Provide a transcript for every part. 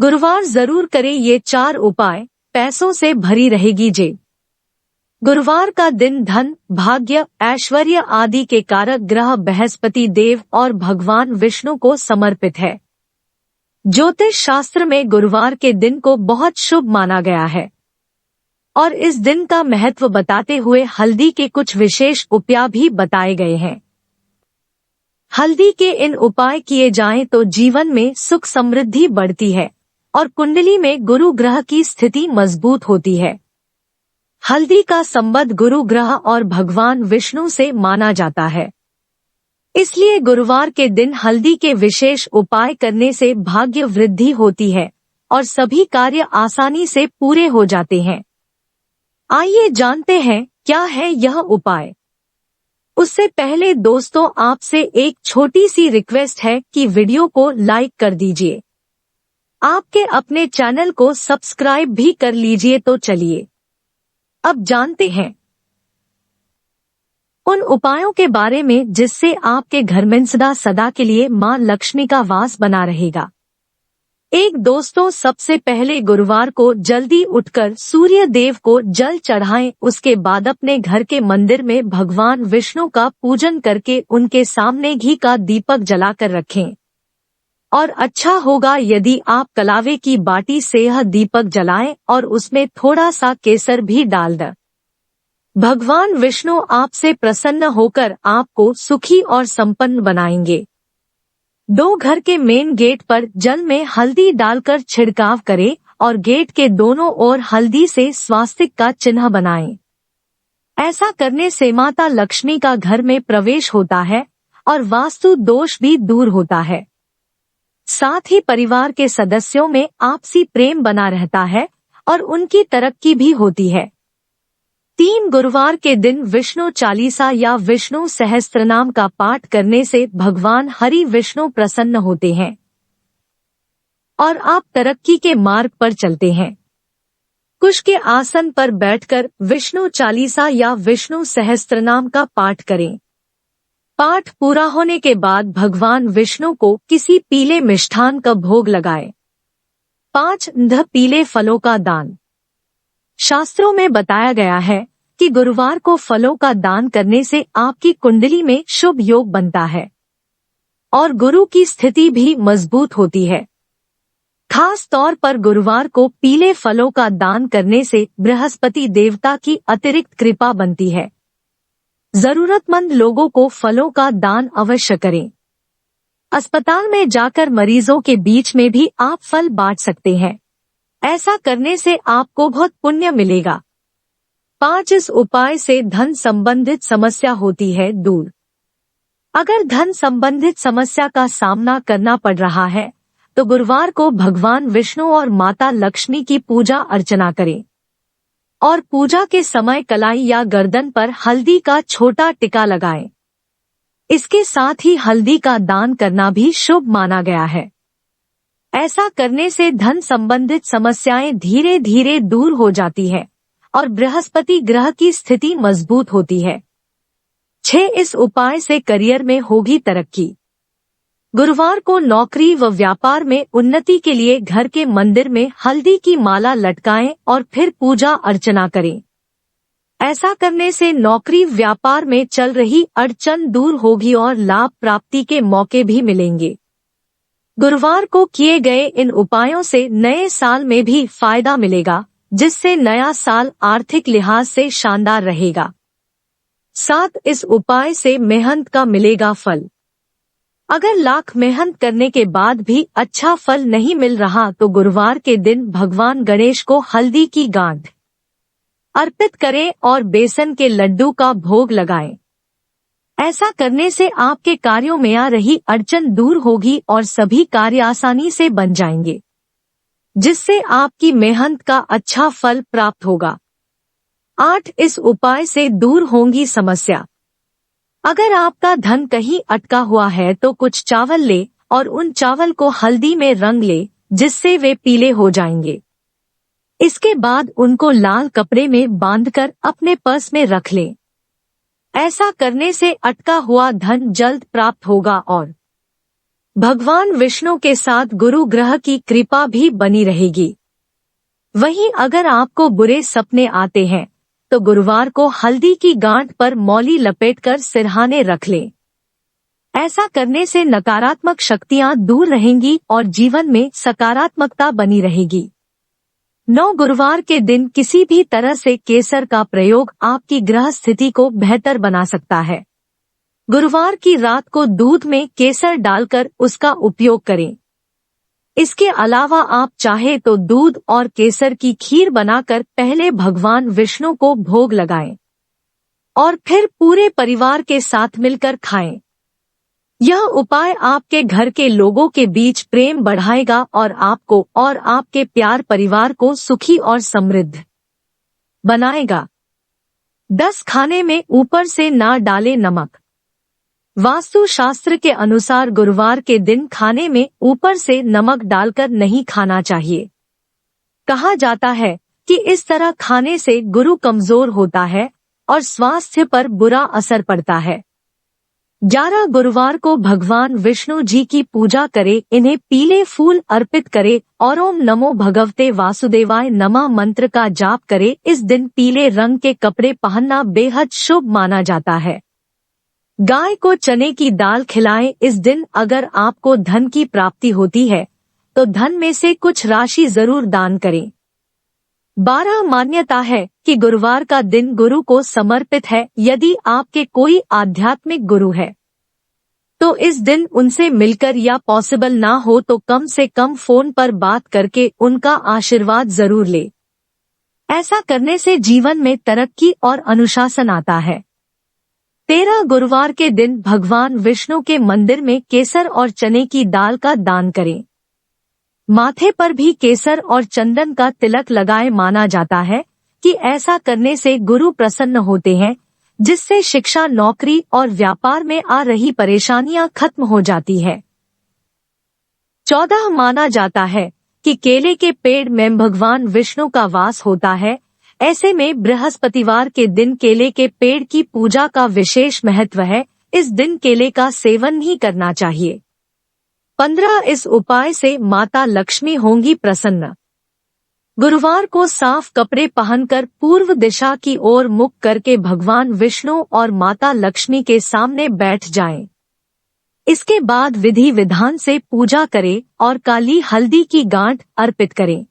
गुरुवार जरूर करें ये 4 उपाय, पैसों से भरी रहेगी जेब। गुरुवार का दिन धन, भाग्य, ऐश्वर्य आदि के कारक ग्रह बृहस्पति देव और भगवान विष्णु को समर्पित है। ज्योतिष शास्त्र में गुरुवार के दिन को बहुत शुभ माना गया है और इस दिन का महत्व बताते हुए हल्दी के कुछ विशेष उपाय भी बताए गए हैं। हल्दी के इन उपाय किए जाएं तो जीवन में सुख समृद्धि बढ़ती है और कुंडली में गुरु ग्रह की स्थिति मजबूत होती है। हल्दी का संबंध गुरु ग्रह और भगवान विष्णु से माना जाता है, इसलिए गुरुवार के दिन हल्दी के विशेष उपाय करने से भाग्य वृद्धि होती है और सभी कार्य आसानी से पूरे हो जाते हैं। आइए जानते हैं क्या है यह उपाय। उससे पहले दोस्तों आपसे एक छोटी सी रिक्वेस्ट है कि वीडियो को लाइक कर दीजिए। आपके अपने चैनल को सब्सक्राइब भी कर लीजिए। तो चलिए अब जानते हैं उन उपायों के बारे में जिससे आपके घर में सदा सदा के लिए मां लक्ष्मी का वास बना रहेगा। एक दोस्तों सबसे पहले गुरुवार को जल्दी उठकर सूर्य देव को जल चढ़ाएं। उसके बाद अपने घर के मंदिर में भगवान विष्णु का पूजन करके उनके सामने घी का दीपक जलाकर रखें और अच्छा होगा यदि आप कलावे की बाटी से यह दीपक जलाएं और उसमें थोड़ा सा केसर भी डाल दें। भगवान विष्णु आपसे प्रसन्न होकर आपको सुखी और संपन्न बनाएंगे। 2 घर के मेन गेट पर जल में हल्दी डालकर छिड़काव करें और गेट के दोनों ओर हल्दी से स्वास्तिक का चिन्ह बनाएं। ऐसा करने से माता लक्ष्मी का घर में प्रवेश होता है और वास्तु दोष भी दूर होता है। साथ ही परिवार के सदस्यों में आपसी प्रेम बना रहता है और उनकी तरक्की भी होती है। 3 गुरुवार के दिन विष्णु चालीसा या विष्णु सहस्त्रनाम का पाठ करने से भगवान हरि विष्णु प्रसन्न होते हैं और आप तरक्की के मार्ग पर चलते हैं। कुश के आसन पर बैठकर विष्णु चालीसा या विष्णु सहस्त्रनाम का पाठ करें। पाठ पूरा होने के बाद भगवान विष्णु को किसी पीले मिष्ठान का भोग लगाएं। 5 पीले फलों का दान। शास्त्रों में बताया गया है कि गुरुवार को फलों का दान करने से आपकी कुंडली में शुभ योग बनता है और गुरु की स्थिति भी मजबूत होती है। खास तौर पर गुरुवार को पीले फलों का दान करने से बृहस्पति देवता की अतिरिक्त कृपा बनती है। जरूरतमंद लोगों को फलों का दान अवश्य करें। अस्पताल में जाकर मरीजों के बीच में भी आप फल बांट सकते हैं। ऐसा करने से आपको बहुत पुण्य मिलेगा। 5 इस उपाय से धन संबंधित समस्या होती है दूर। अगर धन संबंधित समस्या का सामना करना पड़ रहा है तो गुरुवार को भगवान विष्णु और माता लक्ष्मी की पूजा अर्चना करें और पूजा के समय कलाई या गर्दन पर हल्दी का छोटा टिका लगाएं। इसके साथ ही हल्दी का दान करना भी शुभ माना गया है। ऐसा करने से धन संबंधित समस्याएं धीरे धीरे दूर हो जाती है और बृहस्पति ग्रह की स्थिति मजबूत होती है। 6 इस उपाय से करियर में होगी तरक्की। गुरुवार को नौकरी व व्यापार में उन्नति के लिए घर के मंदिर में हल्दी की माला लटकाएं और फिर पूजा अर्चना करें। ऐसा करने से नौकरी व्यापार में चल रही अड़चन दूर होगी और लाभ प्राप्ति के मौके भी मिलेंगे। गुरुवार को किए गए इन उपायों से नए साल में भी फायदा मिलेगा, जिससे नया साल आर्थिक लिहाज से शानदार रहेगा। 7 इस उपाय से मेहनत का मिलेगा फल। अगर लाख मेहनत करने के बाद भी अच्छा फल नहीं मिल रहा तो गुरुवार के दिन भगवान गणेश को हल्दी की गांठ अर्पित करें और बेसन के लड्डू का भोग लगाएं। ऐसा करने से आपके कार्यों में आ रही अड़चन दूर होगी और सभी कार्य आसानी से बन जाएंगे, जिससे आपकी मेहनत का अच्छा फल प्राप्त होगा। 8 इस उपाय से दूर होंगी समस्या। अगर आपका धन कहीं अटका हुआ है तो कुछ चावल ले और उन चावल को हल्दी में रंग ले, जिससे वे पीले हो जाएंगे। इसके बाद उनको लाल कपड़े में बांधकर अपने पर्स में रख लें। ऐसा करने से अटका हुआ धन जल्द प्राप्त होगा और भगवान विष्णु के साथ गुरु ग्रह की कृपा भी बनी रहेगी। वहीं अगर आपको बुरे सपने आते हैं तो गुरुवार को हल्दी की गांठ पर मौली लपेटकर सिरहाने रख लें। ऐसा करने से नकारात्मक शक्तियां दूर रहेंगी और जीवन में सकारात्मकता बनी रहेगी। 9 गुरुवार के दिन किसी भी तरह से केसर का प्रयोग आपकी ग्रह स्थिति को बेहतर बना सकता है। गुरुवार की रात को दूध में केसर डालकर उसका उपयोग करें। इसके अलावा आप चाहे तो दूध और केसर की खीर बनाकर पहले भगवान विष्णु को भोग लगाएं और फिर पूरे परिवार के साथ मिलकर खाएं। यह उपाय आपके घर के लोगों के बीच प्रेम बढ़ाएगा और आपको और आपके प्यार परिवार को सुखी और समृद्ध बनाएगा। 10 खाने में ऊपर से ना डालें नमक। वास्तु शास्त्र के अनुसार गुरुवार के दिन खाने में ऊपर से नमक डालकर नहीं खाना चाहिए। कहा जाता है कि इस तरह खाने से गुरु कमजोर होता है और स्वास्थ्य पर बुरा असर पड़ता है। 11 गुरुवार को भगवान विष्णु जी की पूजा करें, इन्हें पीले फूल अर्पित करें और ओम नमो भगवते वासुदेवाय नमः मंत्र का जाप करें। इस दिन पीले रंग के कपड़े पहनना बेहद शुभ माना जाता है। गाय को चने की दाल खिलाएं। इस दिन अगर आपको धन की प्राप्ति होती है तो धन में से कुछ राशि जरूर दान करें। 12 मान्यता है कि गुरुवार का दिन गुरु को समर्पित है। यदि आपके कोई आध्यात्मिक गुरु है तो इस दिन उनसे मिलकर या पॉसिबल ना हो तो कम से कम फोन पर बात करके उनका आशीर्वाद जरूर ले। ऐसा करने से जीवन में तरक्की और अनुशासन आता है। 13 गुरुवार के दिन भगवान विष्णु के मंदिर में केसर और चने की दाल का दान करें। माथे पर भी केसर और चंदन का तिलक लगाए। माना जाता है कि ऐसा करने से गुरु प्रसन्न होते हैं, जिससे शिक्षा, नौकरी और व्यापार में आ रही परेशानियां खत्म हो जाती है। 14 माना जाता है कि केले के पेड़ में भगवान विष्णु का वास होता है। ऐसे में बृहस्पतिवार के दिन केले के पेड़ की पूजा का विशेष महत्व है। इस दिन केले का सेवन नहीं करना चाहिए। 15 इस उपाय से माता लक्ष्मी होंगी प्रसन्न। गुरुवार को साफ कपड़े पहनकर पूर्व दिशा की ओर मुख करके भगवान विष्णु और माता लक्ष्मी के सामने बैठ जाएं। इसके बाद विधि विधान से पूजा करें और काली हल्दी की गांठ अर्पित करें।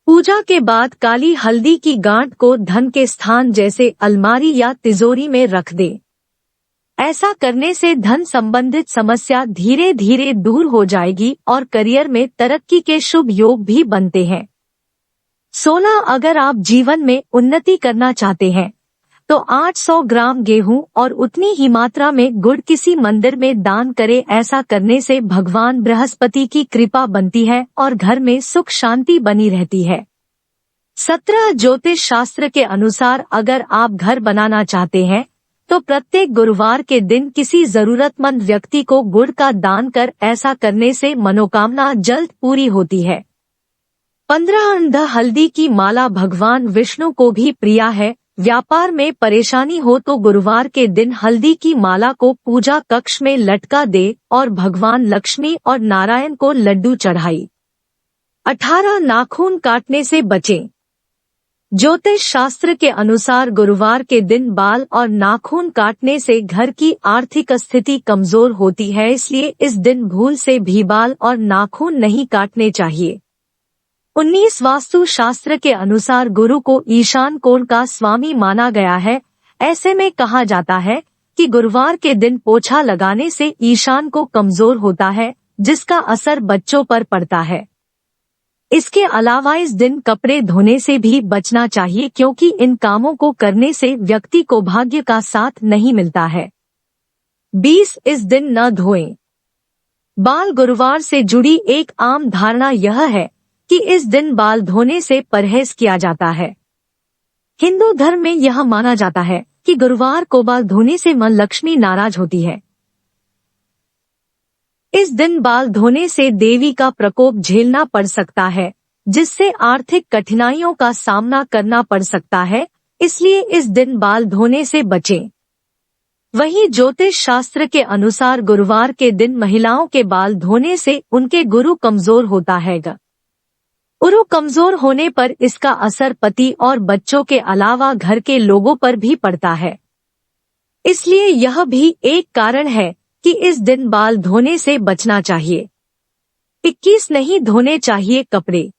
पूजा के बाद काली हल्दी की गांठ को धन के स्थान जैसे अलमारी या तिजोरी में रख दे। ऐसा करने से धन संबंधित समस्या धीरे धीरे दूर हो जाएगी और करियर में तरक्की के शुभ योग भी बनते हैं। 16 अगर आप जीवन में उन्नति करना चाहते हैं तो 800 ग्राम गेहूं और उतनी ही मात्रा में गुड़ किसी मंदिर में दान करें। ऐसा करने से भगवान बृहस्पति की कृपा बनती है और घर में सुख शांति बनी रहती है। 17 ज्योतिष शास्त्र के अनुसार अगर आप घर बनाना चाहते हैं तो प्रत्येक गुरुवार के दिन किसी जरूरतमंद व्यक्ति को गुड़ का दान कर। ऐसा करने से मनोकामना जल्द पूरी होती है। 15 हल्दी की माला भगवान विष्णु को भी प्रिय है। व्यापार में परेशानी हो तो गुरुवार के दिन हल्दी की माला को पूजा कक्ष में लटका दे और भगवान लक्ष्मी और नारायण को लड्डू चढ़ाई। 18 नाखून काटने से बचें। ज्योतिष शास्त्र के अनुसार गुरुवार के दिन बाल और नाखून काटने से घर की आर्थिक स्थिति कमजोर होती है, इसलिए इस दिन भूल से भी बाल और नाखून नहीं काटने चाहिए। 19 वास्तु शास्त्र के अनुसार गुरु को ईशान कोण का स्वामी माना गया है। ऐसे में कहा जाता है कि गुरुवार के दिन पोछा लगाने से ईशान को कमजोर होता है, जिसका असर बच्चों पर पड़ता है। इसके अलावा इस दिन कपड़े धोने से भी बचना चाहिए, क्योंकि इन कामों को करने से व्यक्ति को भाग्य का साथ नहीं मिलता है। 20 इस दिन न धोएं बाल। गुरुवार से जुड़ी एक आम धारणा यह है कि इस दिन बाल धोने से परहेज किया जाता है। हिंदू धर्म में यह माना जाता है कि गुरुवार को बाल धोने से मां लक्ष्मी नाराज होती है। इस दिन बाल धोने से देवी का प्रकोप झेलना पड़ सकता है, जिससे आर्थिक कठिनाइयों का सामना करना पड़ सकता है, इसलिए इस दिन बाल धोने से बचें। वहीं ज्योतिष शास्त्र के अनुसार गुरुवार के दिन महिलाओं के बाल धोने से उनके गुरु कमजोर होता है। गुरु कमजोर होने पर इसका असर पति और बच्चों के अलावा घर के लोगों पर भी पड़ता है। इसलिए यह भी एक कारण है कि इस दिन बाल धोने से बचना चाहिए। 21 नहीं धोने चाहिए कपड़े।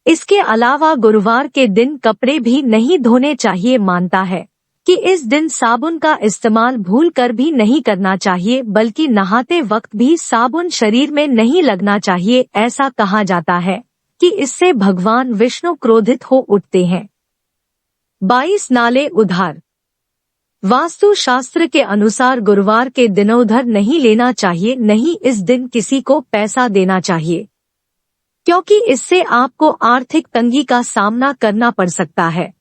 इसके अलावा गुरुवार के दिन कपड़े भी नहीं धोने चाहिए। मानता है कि इस दिन साबुन का इस्तेमाल भूलकर भी नहीं करना चाहिए, बल्कि नहाते वक्त भी साबुन शरीर में नहीं लगना चाहिए। ऐसा कहा जाता है कि इससे भगवान विष्णु क्रोधित हो उठते हैं। 22 नाले उधार। वास्तु शास्त्र के अनुसार गुरुवार के दिन उधार नहीं लेना चाहिए, नहीं इस दिन किसी को पैसा देना चाहिए, क्योंकि इससे आपको आर्थिक तंगी का सामना करना पड़ सकता है।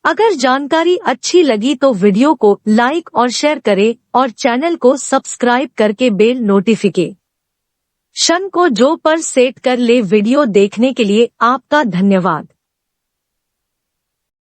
अगर जानकारी अच्छी लगी तो वीडियो को लाइक और शेयर करें और चैनल को सब्सक्राइब करके बेल नोटिफिकेशन को जो पर सेट कर ले। वीडियो देखने के लिए आपका धन्यवाद।